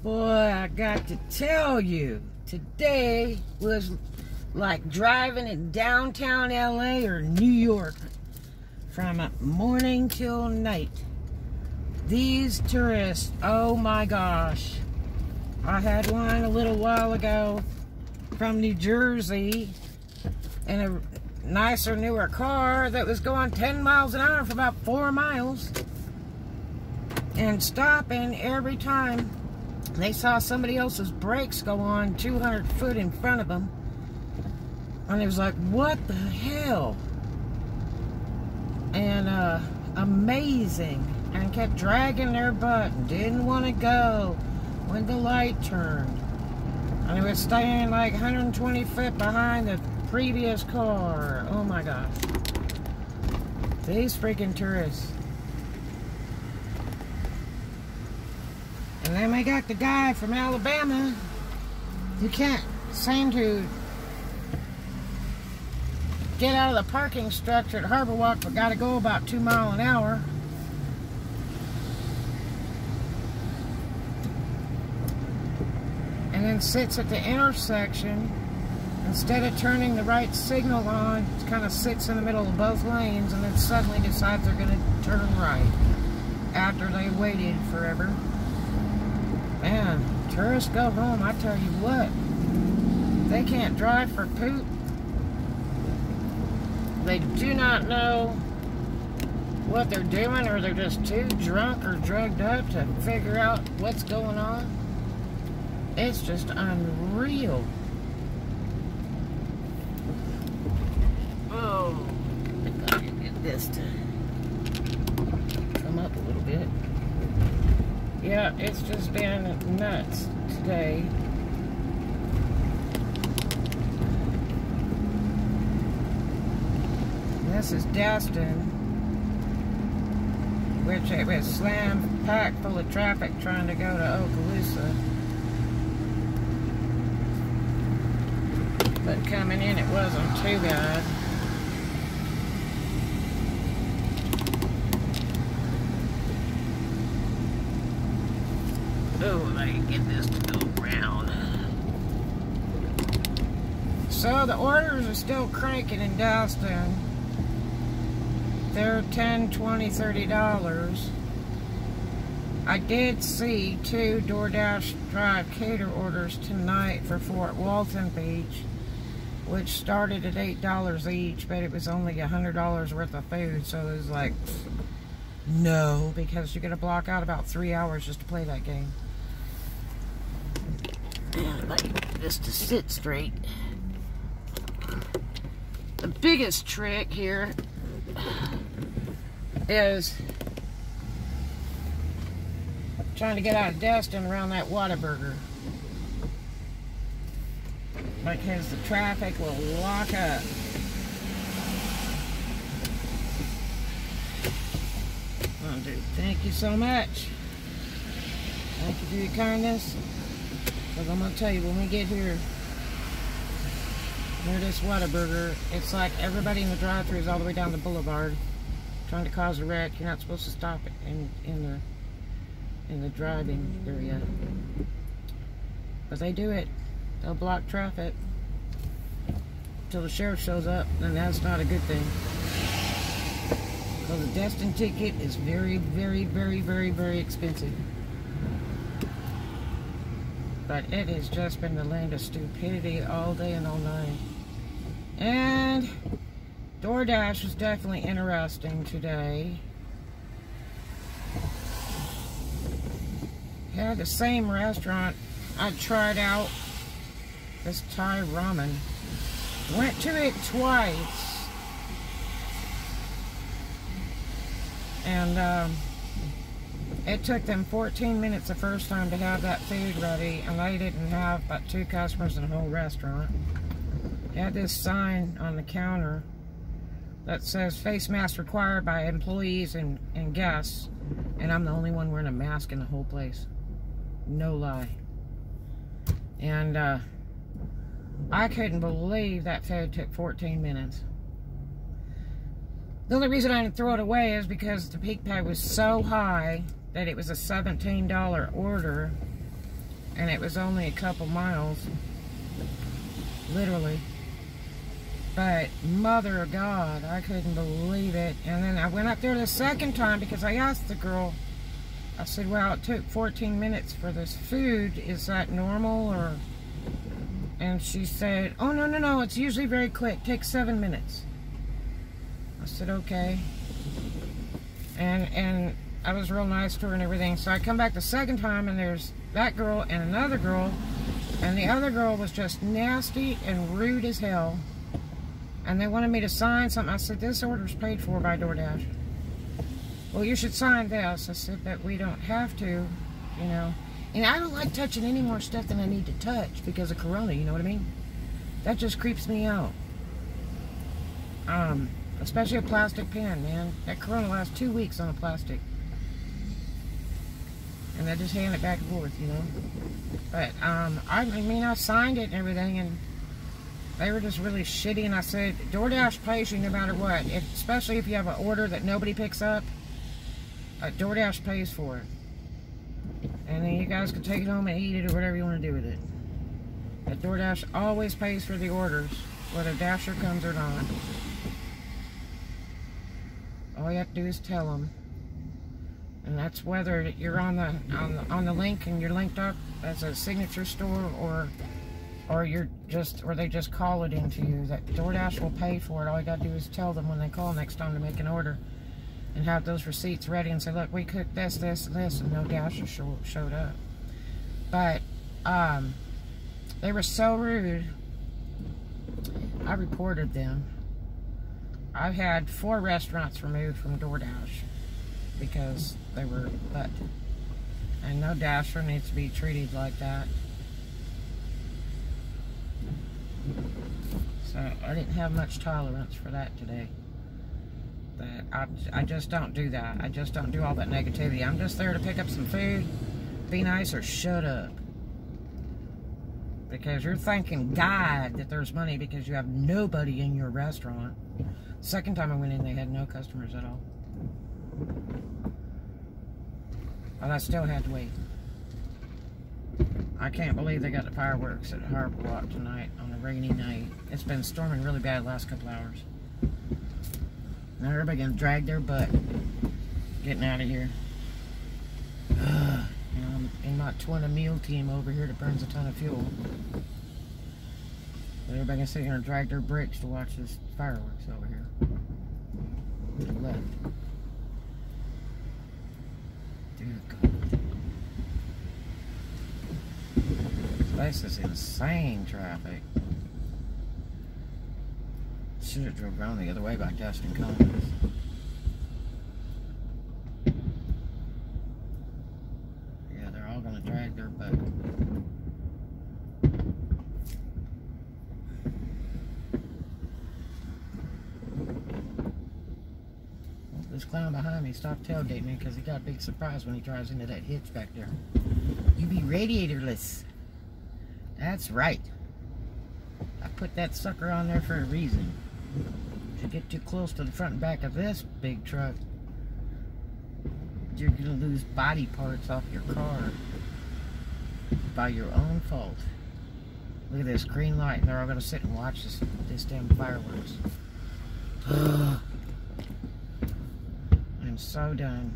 Boy, I got to tell you, today was like driving in downtown LA or New York from morning till night. These tourists, oh my gosh. I had one a little while ago from New Jersey in a nicer, newer car that was going 10 miles an hour for about 4 miles and stopping every time they saw somebody else's brakes go on 200 foot in front of them. And it was like, what the hell? And amazing. And kept dragging their butt and didn't want to go when the light turned. And it was staying like 120 feet behind the previous car. Oh my gosh. These freaking tourists. And then we got the guy from Alabama who can't seem to get out of the parking structure at Harbor Walk, but got to go about 2 miles an hour. And then sits at the intersection. Instead of turning the right signal on, it kind of sits in the middle of both lanes and then suddenly decides they're going to turn right after they waited forever. Man, tourists go home, I tell you what. They can't drive for poop. They do not know what they're doing, or they're just too drunk or drugged up to figure out what's going on. It's just unreal. Oh, I gotta get this to come up a little bit. Yeah, it's just been nuts today. This is Destin, which it was slam packed full of traffic trying to go to Okaloosa. But coming in, it wasn't too bad. Oh, I can get this to go around. So the orders are still cranking in Destin. They're $10, $20, $30. I did see 2 DoorDash Drive Cater orders tonight for Fort Walton Beach, which started at $8 each, but it was only $100 worth of food, so it was like, no, because you're going to block out about 3 hours just to play that game. And I get this to sit straight. The biggest trick here is trying to get out of Destin around that Whataburger, because the traffic will lock up. Oh, dude, thank you so much. Thank you for your kindness. Because I'm going to tell you, when we get here near this Whataburger, it's like everybody in the drive-thru is all the way down the boulevard trying to cause a wreck. You're not supposed to stop in the driving area. But they do it. They'll block traffic until the sheriff shows up, and that's not a good thing. Because a Destin ticket is very, very, very, very, very expensive. But it has just been the land of stupidity all day and all night. And DoorDash was definitely interesting today. Had the same restaurant I tried out, this Thai ramen. Went to it twice. And it took them 14 minutes the first time to have that food ready, and they didn't have but 2 customers in the whole restaurant. They had this sign on the counter that says face mask required by employees and guests, and I'm the only one wearing a mask in the whole place. No lie. And I couldn't believe that food took 14 minutes. The only reason I didn't throw it away is because the peak pay was so high that it was a $17 order, and it was only a couple miles, literally. But mother of God, I couldn't believe it. And then I went up there the second time because I asked the girl, I said, well, it took 14 minutes for this food. Is that normal? Or? And she said, oh, no, it's usually very quick. It takes 7 minutes. I said, okay. And I was real nice to her and everything. So I come back the second time, and there's that girl and another girl. And the other girl was just nasty and rude as hell. And they wanted me to sign something. I said, this order's paid for by DoorDash. Well, you should sign this. I said, but we don't have to, you know. And I don't like touching any more stuff than I need to touch because of Corona, you know what I mean? That just creeps me out. Especially a plastic pen, man. That Corona lasts 2 weeks on a plastic. And I just hand it back and forth, you know. But, I mean, I signed it and everything, and they were just really shitty, and I said, DoorDash pays you no matter what. Especially if you have an order that nobody picks up, DoorDash pays for it. And then you guys can take it home and eat it or whatever you want to do with it. But DoorDash always pays for the orders, whether Dasher comes or not. All you have to do is tell them. And that's whether you're on the link and you're linked up as a signature store, or they just call it into you. That DoorDash will pay for it. All you gotta do is tell them when they call next time to make an order, and have those receipts ready and say, look, we cooked this, and no Dasher showed up. But they were so rude. I reported them. I've had 4 restaurants removed from DoorDash because they were butt. And no Dasher needs to be treated like that. So I didn't have much tolerance for that today. But I just don't do that. I just don't do all that negativity. I'm just there to pick up some food, be nice, or shut up. Because you're thanking God that there's money because you have nobody in your restaurant. Second time I went in, they had no customers at all. But I still had to wait. I can't believe they got the fireworks at Harbor Walk tonight on a rainy night. It's been storming really bad the last couple hours. Now everybody gonna drag their butt getting out of here. You know, I'm in my twin meal team over here that burns a ton of fuel. But everybody gonna sit here and drag their bricks to watch this fireworks over here. To the left. Dear God. This is insane traffic. Should have drove around the other way by Destin Commons. Yeah, they're all gonna drag their butt. Well, this clown behind me stopped tailgating me because he got a big surprise when he drives into that hitch back there. You be radiatorless. That's right. I put that sucker on there for a reason. If you get too close to the front and back of this big truck, you're going to lose body parts off your car by your own fault. Look at this green light, and they're all going to sit and watch this damn fireworks. I'm so done.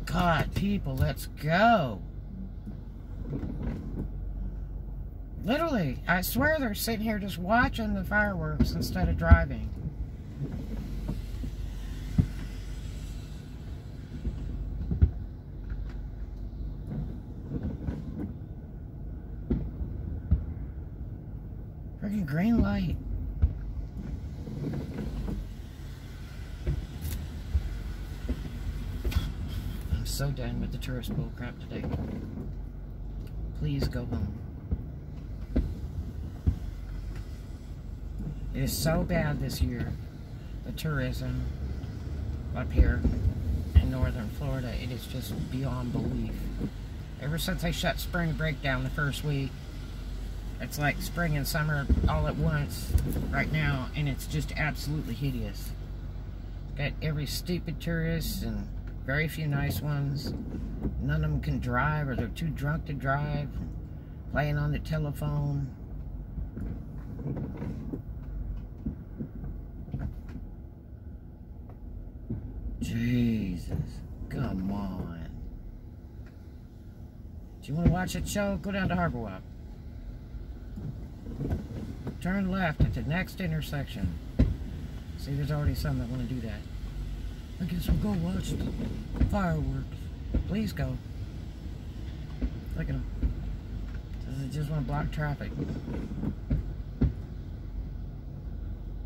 God, people, let's go. Literally, I swear they're sitting here just watching the fireworks instead of driving. Freaking green light. I'm so done with the tourist bull crap today. Please go home. It is so bad this year, the tourism up here in northern Florida. It is just beyond belief. Ever since they shut spring break down the first week, it's like spring and summer all at once right now, and it's just absolutely hideous. Got every stupid tourist and Very few nice ones. None of them can drive, or they're too drunk to drive. Playing on the telephone. Jesus, come on. Do you want to watch that show? Go down to Harbor Walk. Turn left at the next intersection. See, there's already some that want to do that. I guess we'll go watch the fireworks. Please go. Look at them. They just want to block traffic.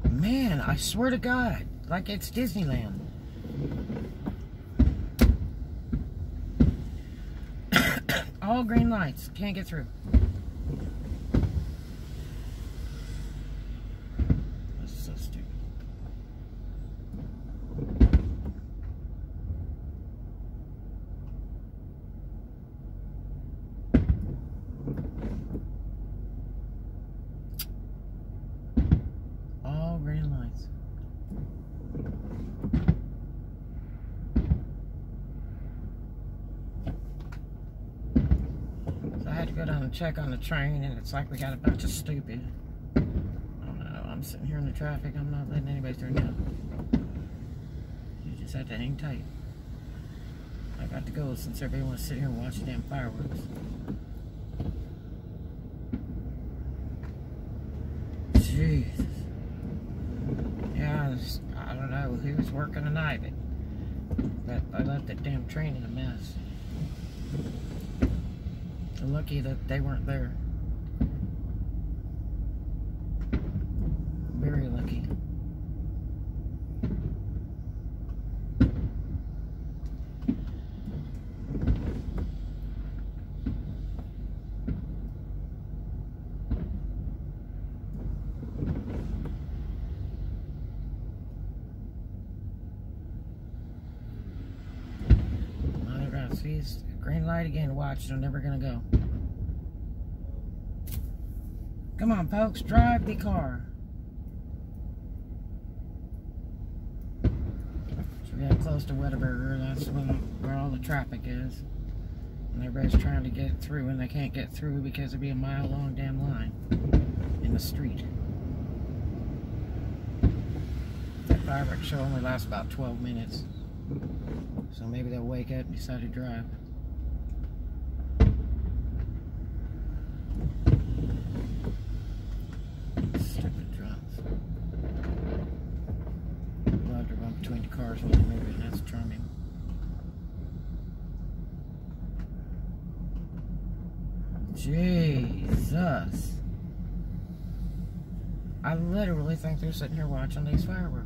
Man, I swear to God, like it's Disneyland. All green lights. Can't get through. That's so stupid. All green lights. Go down and check on the train, and it's like we got a bunch of stupid. I don't know. I'm sitting here in the traffic. I'm not letting anybody through now. You just have to hang tight. I got to go since everybody wants to sit here and watch the damn fireworks. Jesus. Yeah, I don't know who was working tonight, but I left that damn train in a mess. Lucky that they weren't there. Very lucky. Now they're gonna see green light again. Watch, they're never gonna go. Come on, folks, drive the car. So we got close to Whataburger. That's where all the traffic is. And everybody's trying to get through, and they can't get through because there'd be a mile-long damn line in the street. That fireworks show only lasts about 12 minutes. So maybe they'll wake up and decide to drive. Stupid drunks. Allowed to run between the cars while they're moving. That's charming. Jesus. I literally think they're sitting here watching these fireworks.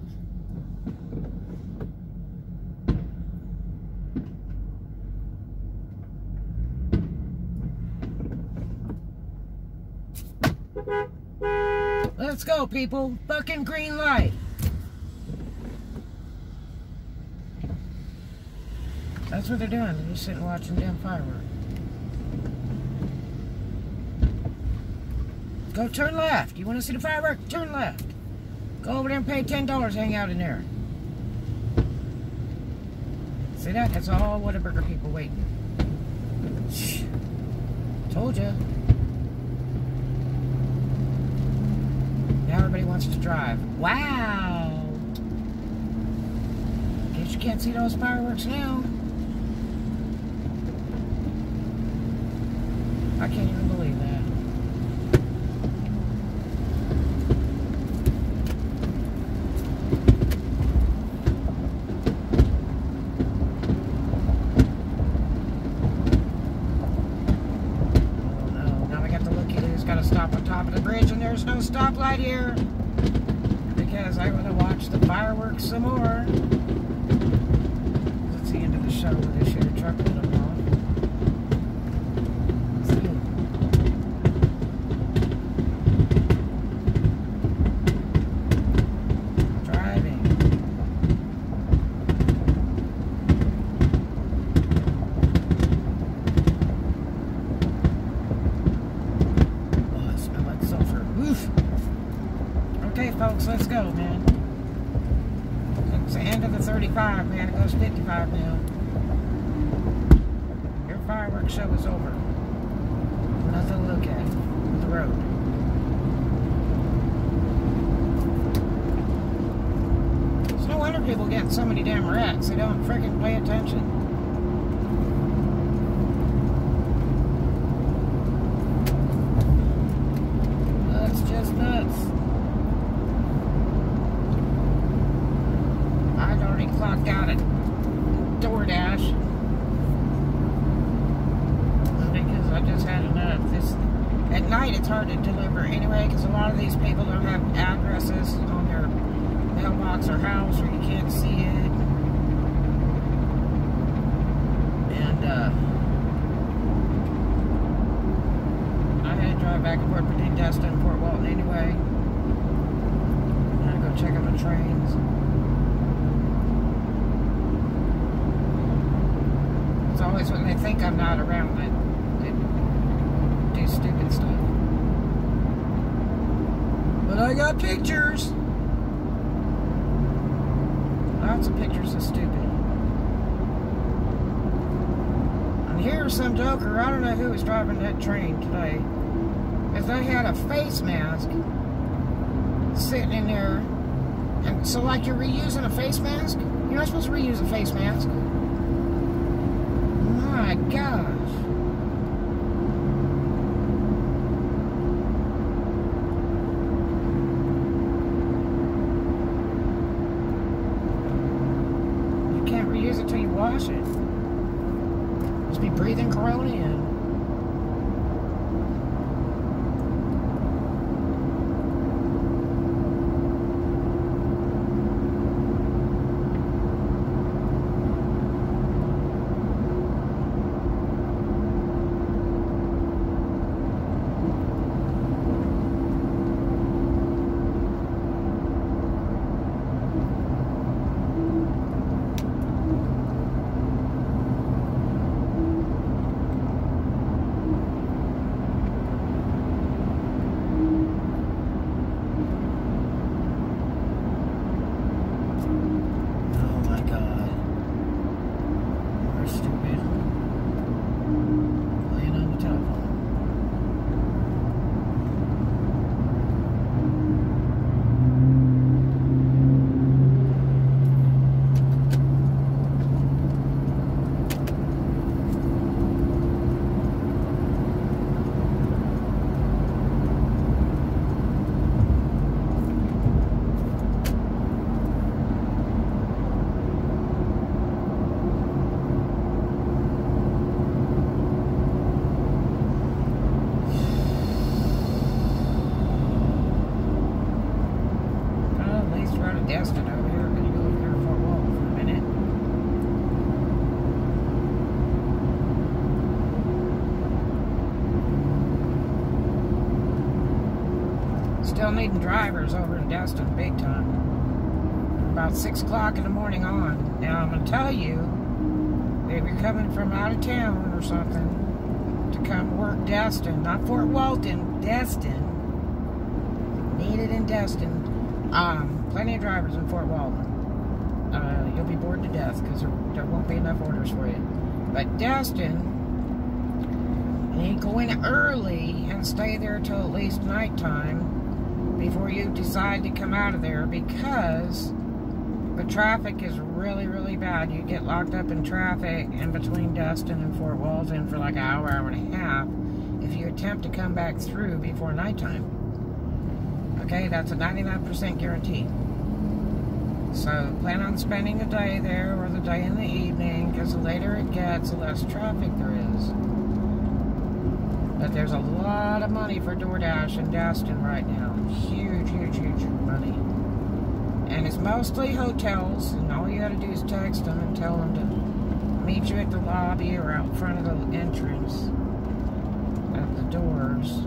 Let's go, people. Fucking green light. That's what they're doing. They're just sitting watching damn fireworks. Go turn left. You want to see the fireworks? Turn left. Go over there and pay $10. Hang out in there. See that? That's all Whataburger people waiting. Shh. Told ya. Now everybody wants to drive. Wow! Guess you can't see those fireworks now. I can't even believe that. Oh no, now we got the looky-loos. Gotta stop on top of the bridge, and there's no stoplight here. Because I want to watch the fireworks some more. It's the end of the show with this here truck that I'm on. Driving. Oh, it smells like sulfur. Oof. Okay, folks, let's go, man. It's the end of the 35, man. It goes 55 now. fireworks show is over. Nothing to look at. The road. It's no wonder people get so many damn wrecks. They don't freaking pay attention. That's just nuts. I'd already clocked out at DoorDash because I just had enough. At night it's hard to deliver anyway because a lot of these people don't have addresses on their mailbox or house, or you can't see it. And I had to drive back and forth between Destin and Fort Walton anyway. I had to go check on the trains. It's always when they think I'm not around that they do stupid stuff. But I got pictures. Lots of pictures of stupid. And here's some joker. I don't know who was driving that train today. Because they had a face mask sitting in there. And so like you're reusing a face mask? You're not supposed to reuse a face mask. My gosh. You can't reuse it till you wash it. Just be breathing Corona in. Destin over here. We're going to go over here to Fort Walton for a minute. Still needing drivers over in Destin, big time. About 6 o'clock in the morning on. Now I'm going to tell you, if you're coming from out of town or something to come work Destin, not Fort Walton, Destin. Needed in Destin. Plenty of drivers in Fort Walton. You'll be bored to death because there won't be enough orders for you. But Destin, you go in early and stay there till at least nighttime before you decide to come out of there, because the traffic is really, really bad. You get locked up in traffic in between Destin and Fort Walton for like an hour, hour and a half if you attempt to come back through before nighttime. Okay, that's a 99% guarantee. So plan on spending the day there or the day in the evening, because the later it gets, the less traffic there is. But there's a lot of money for DoorDash in Destin right now. Huge, huge, huge money. And it's mostly hotels, and all you gotta do is text them and tell them to meet you at the lobby or out front of the entrance at the doors.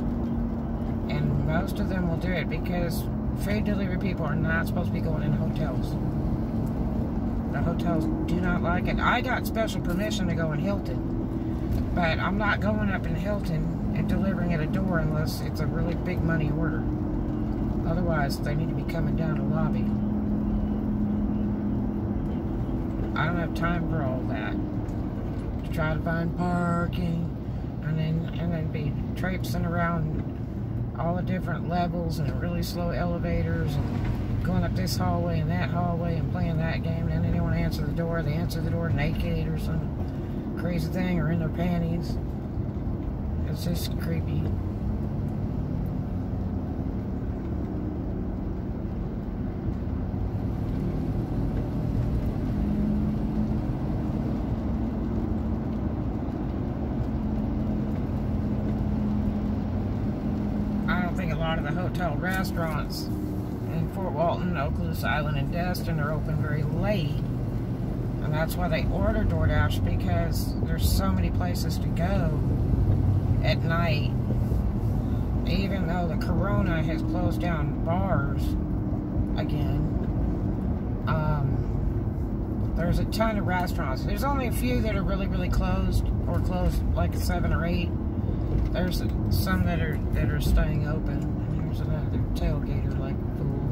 And most of them will do it because food delivery people are not supposed to be going in hotels. The hotels do not like it. I got special permission to go in Hilton, but I'm not going up in Hilton and delivering at a door unless it's a really big money order. Otherwise, they need to be coming down the lobby. I don't have time for all that. to try to find parking, and then be traipsing around all the different levels and really slow elevators and going up this hallway and that hallway and playing that game. And then they want to answer the door. They answer the door naked or some crazy thing, or in their panties. It's just creepy. I don't think a lot of the hotel restaurants in Fort Walton, Okaloosa Island, and Destin are open very late. And that's why they order DoorDash, because there's so many places to go at night. Even though the corona has closed down bars again, there's a ton of restaurants. There's only a few that are really, really closed, or closed like 7 or 8. There's some that are staying open. And here's another tailgater like a fool.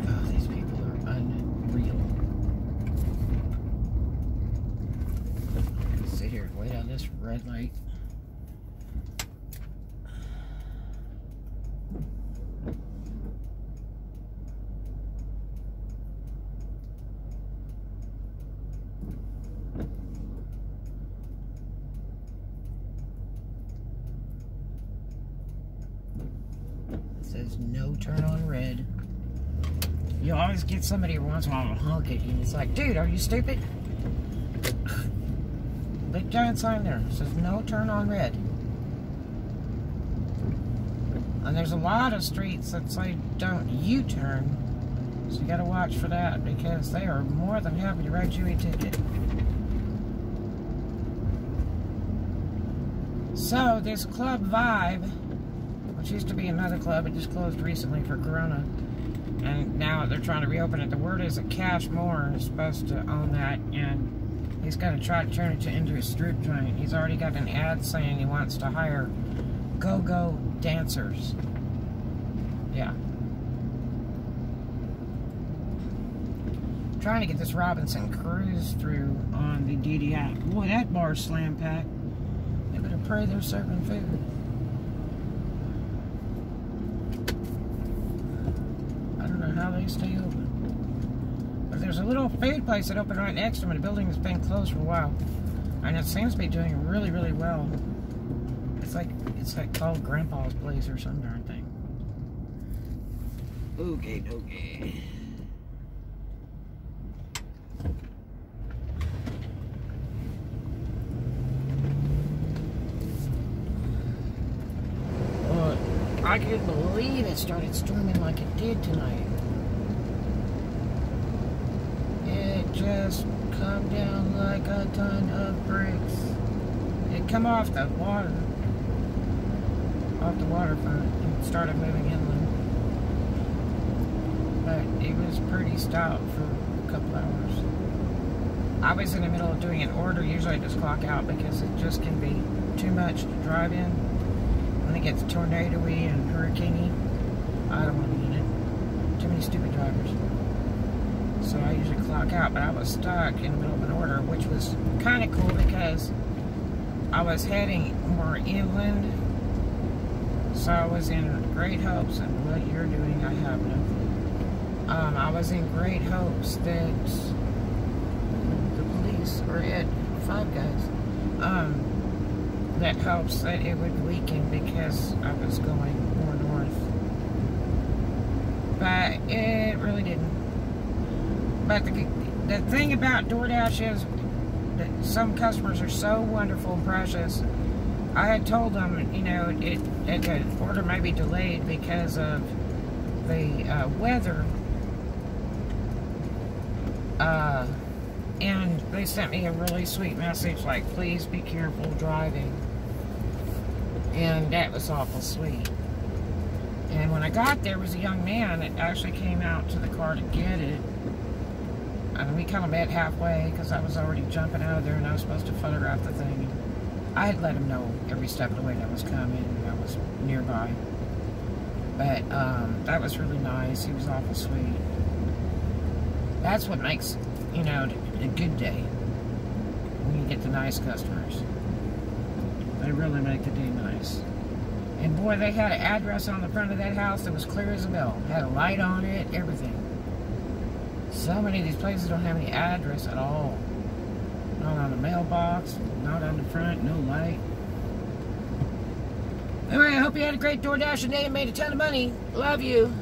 Oh, these people are unreal. Sit here and wait on this red light. Says no turn on red. You always get somebody every once in a while to honk at you, and it's like, dude, are you stupid? Big giant sign there. It says no turn on red. And there's a lot of streets that say don't U-turn, so you gotta watch for that, because they are more than happy to write you a ticket. So this Club Vibe, which used to be another club, it just closed recently for Corona, and now they're trying to reopen it. The word is that Cash Moore is supposed to own that, and he's going to try to turn it into a strip joint. He's already got an ad saying he wants to hire go-go dancers. Yeah. Trying to get this Robinson Cruise through on the DDI. Boy, that bar's slam packed. They better pray they're serving food. How they stay open. But there's a little food place that opened right next to them in a building that's been closed for a while, and it seems to be doing really, really well. It's like called Grandpa's Place or some darn thing. Okay, okay. Well, I couldn't believe it started storming like it did tonight. Just come down like a ton of bricks. It come off the water, off the waterfront, and started moving inland. But it was pretty stout for a couple hours. I was in the middle of doing an order. Usually I just clock out because it just can be too much to drive in. When it gets tornado-y and hurricane-y, I don't want to be in it. Too many stupid drivers. So I usually clock out, but I was stuck in the middle of an order, which was kind of cool because I was heading more inland. So I was in great hopes, and what you're doing, I have no clue. I was in great hopes that the police, or at Five Guys, that hopes that it would weaken because I was going more north. But it really didn't. But the thing about DoorDash is that some customers are so wonderful and precious. I had told them, you know, the order may be delayed because of the weather. And they sent me a really sweet message like, please be careful driving. And that was awful sweet. And when I got there was a young man that actually came out to the car to get it. And we kind of met halfway because I was already jumping out of there and I was supposed to photograph the thing. I had let him know every step of the way that I was coming and I was nearby. But that was really nice. He was awful sweet. That's what makes, you know, a good day. When you get the nice customers. They really make the day nice. And boy, they had an address on the front of that house that was clear as a bell. Had a light on it, everything. So many of these places don't have any address at all. Not on the mailbox, not on the front, no light. Anyway, I hope you had a great DoorDash day and made a ton of money. Love you.